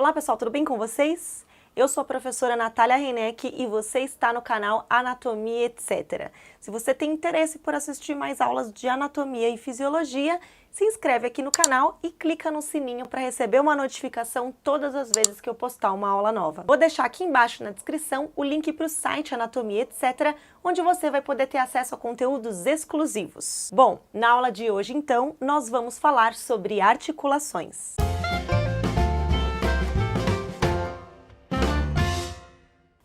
Olá pessoal, tudo bem com vocês? Eu sou a professora Natália Reineck e você está no canal Anatomia Etc. Se você tem interesse por assistir mais aulas de anatomia e fisiologia, se inscreve aqui no canal e clica no sininho para receber uma notificação todas as vezes que eu postar uma aula nova. Vou deixar aqui embaixo na descrição o link para o site Anatomia Etc, onde você vai poder ter acesso a conteúdos exclusivos. Bom, na aula de hoje então, nós vamos falar sobre articulações.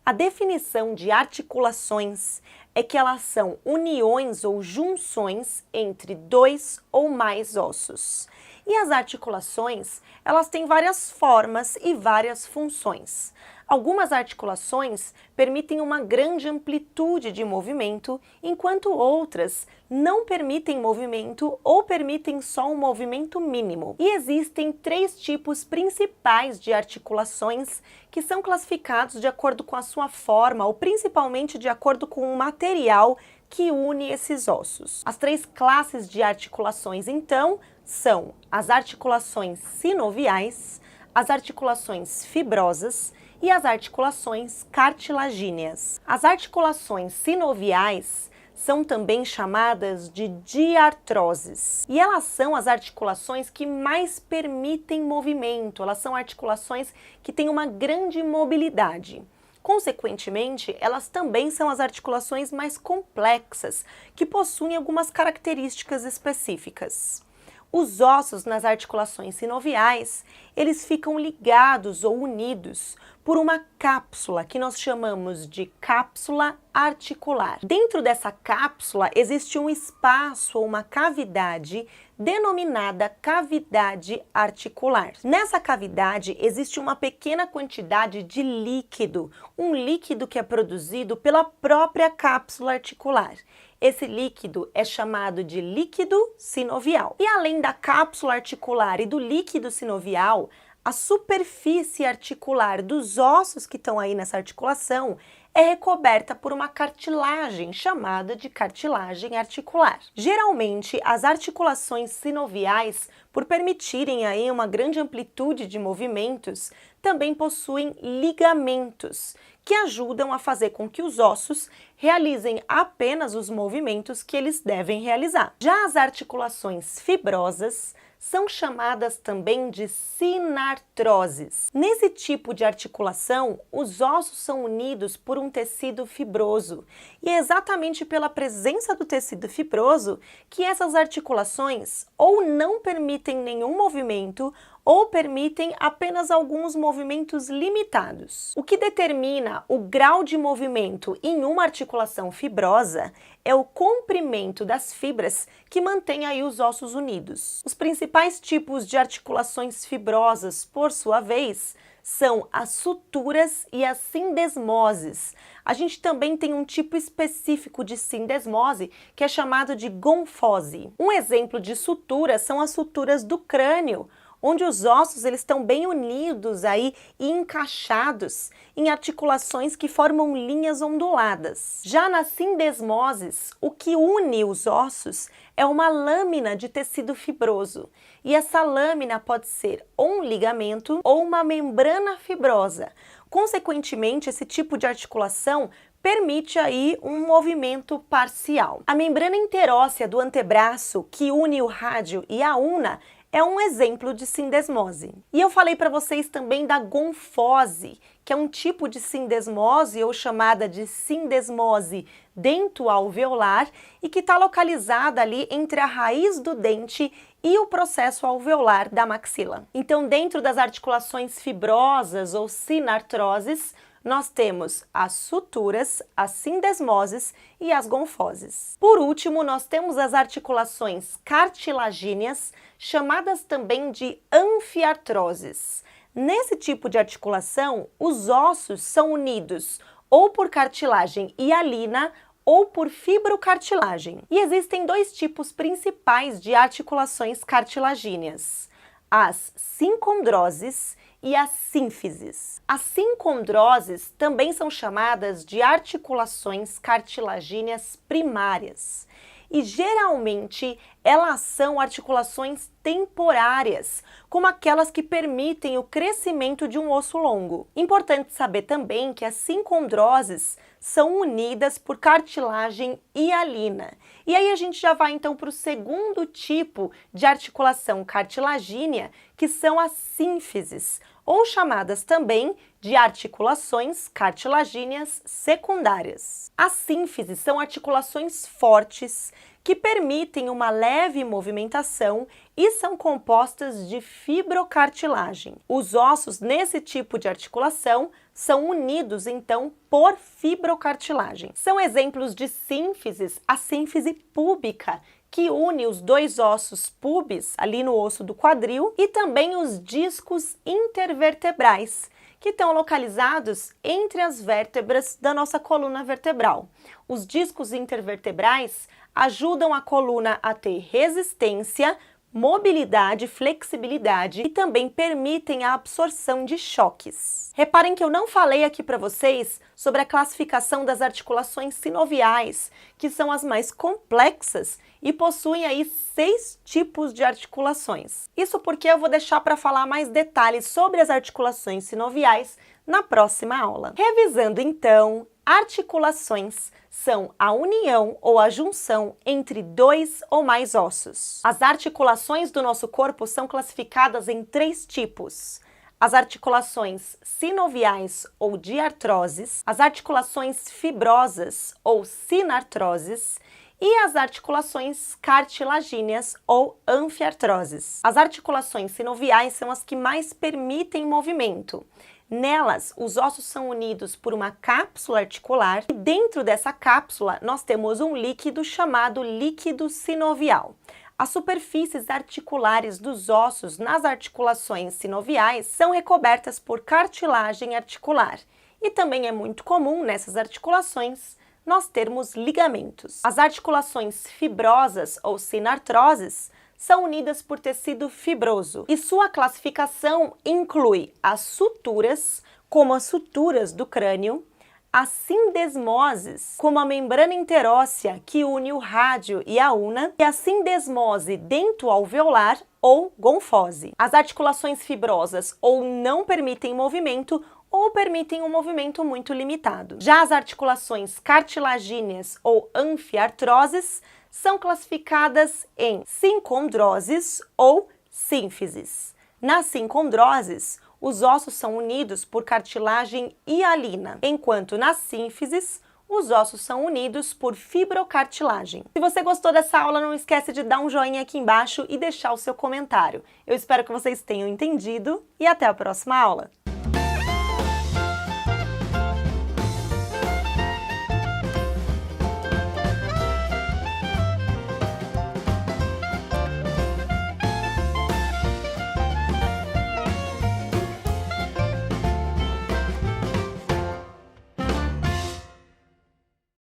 A definição de articulações é que elas são uniões ou junções entre dois ou mais ossos. E as articulações, elas têm várias formas e várias funções. Algumas articulações permitem uma grande amplitude de movimento, enquanto outras não permitem movimento ou permitem só um movimento mínimo. E existem três tipos principais de articulações que são classificados de acordo com a sua forma ou principalmente de acordo com o material que une esses ossos. As três classes de articulações, então, são as articulações sinoviais, as articulações fibrosas e as articulações cartilagíneas. As articulações sinoviais são também chamadas de diartroses. E elas são as articulações que mais permitem movimento, elas são articulações que têm uma grande mobilidade. Consequentemente, elas também são as articulações mais complexas, que possuem algumas características específicas. Os ossos nas articulações sinoviais, eles ficam ligados ou unidos por uma cápsula que nós chamamos de cápsula articular. Dentro dessa cápsula existe um espaço ou uma cavidade denominada cavidade articular. Nessa cavidade existe uma pequena quantidade de líquido, um líquido que é produzido pela própria cápsula articular. Esse líquido é chamado de líquido sinovial. E além da cápsula articular e do líquido sinovial, a superfície articular dos ossos que estão aí nessa articulação é recoberta por uma cartilagem chamada de cartilagem articular. Geralmente, as articulações sinoviais, por permitirem aí uma grande amplitude de movimentos, também possuem ligamentos, que ajudam a fazer com que os ossos realizem apenas os movimentos que eles devem realizar. Já as articulações fibrosas são chamadas também de sinartroses. Nesse tipo de articulação, os ossos são unidos por um tecido fibroso. E é exatamente pela presença do tecido fibroso que essas articulações ou não permitem nenhum movimento ou permitem apenas alguns movimentos limitados. O que determina o grau de movimento em uma articulação fibrosa é o comprimento das fibras que mantém aí os ossos unidos. Os principais tipos de articulações fibrosas, por sua vez, são as suturas e as sindesmoses. A gente também tem um tipo específico de sindesmose que é chamado de gonfose. Um exemplo de sutura são as suturas do crânio, onde os ossos eles estão bem unidos aí e encaixados em articulações que formam linhas onduladas. Já nas sindesmoses, o que une os ossos é uma lâmina de tecido fibroso. E essa lâmina pode ser ou um ligamento ou uma membrana fibrosa. Consequentemente, esse tipo de articulação permite aí um movimento parcial. A membrana interóssea do antebraço, que une o rádio e a una, é um exemplo de sindesmose. E eu falei para vocês também da gonfose, que é um tipo de sindesmose ou chamada de sindesmose dentoalveolar e que está localizada ali entre a raiz do dente e o processo alveolar da maxila. Então, dentro das articulações fibrosas ou sinartroses, nós temos as suturas, as sindesmoses e as gonfoses. Por último, nós temos as articulações cartilagíneas, chamadas também de anfiartroses. Nesse tipo de articulação, os ossos são unidos ou por cartilagem hialina ou por fibrocartilagem. E existem dois tipos principais de articulações cartilagíneas: as sincondroses e as sínfises. As sincondroses também são chamadas de articulações cartilagíneas primárias. e geralmente elas são articulações temporárias, como aquelas que permitem o crescimento de um osso longo. Importante saber também que as sincondroses são unidas por cartilagem hialina. E aí a gente já vai então para o segundo tipo de articulação cartilagínea, que são as sínfises, ou chamadas também de articulações cartilagíneas secundárias. As sínfises são articulações fortes que permitem uma leve movimentação e são compostas de fibrocartilagem. Os ossos nesse tipo de articulação são unidos, então, por fibrocartilagem. São exemplos de sínfises a sínfise púbica, que une os dois ossos pubis, ali no osso do quadril, e também os discos intervertebrais, que estão localizados entre as vértebras da nossa coluna vertebral. Os discos intervertebrais ajudam a coluna a ter resistência, mobilidade, flexibilidade e também permitem a absorção de choques. Reparem que eu não falei aqui para vocês sobre a classificação das articulações sinoviais, que são as mais complexas e possuem aí 6 tipos de articulações. Isso porque eu vou deixar para falar mais detalhes sobre as articulações sinoviais na próxima aula. Revisando então, articulações são a união ou a junção entre 2 ou mais ossos. As articulações do nosso corpo são classificadas em 3 tipos: as articulações sinoviais ou diartroses, as articulações fibrosas ou sinartroses e as articulações cartilagíneas ou anfiartroses. As articulações sinoviais são as que mais permitem movimento. Nelas, os ossos são unidos por uma cápsula articular e dentro dessa cápsula nós temos um líquido chamado líquido sinovial. As superfícies articulares dos ossos nas articulações sinoviais são recobertas por cartilagem articular e também é muito comum nessas articulações nós termos ligamentos. As articulações fibrosas ou sinartroses são unidas por tecido fibroso e sua classificação inclui as suturas, como as suturas do crânio, as sindesmoses, como a membrana interóssea que une o rádio e a una, e a sindesmose dentoalveolar ou gonfose. As articulações fibrosas ou não permitem movimento ou permitem um movimento muito limitado. Já as articulações cartilagíneas ou anfiartroses são classificadas em sincondroses ou sínfises. Nas sincondroses, os ossos são unidos por cartilagem hialina, enquanto nas sínfises, os ossos são unidos por fibrocartilagem. Se você gostou dessa aula, não esquece de dar um joinha aqui embaixo e deixar o seu comentário. Eu espero que vocês tenham entendido e até a próxima aula!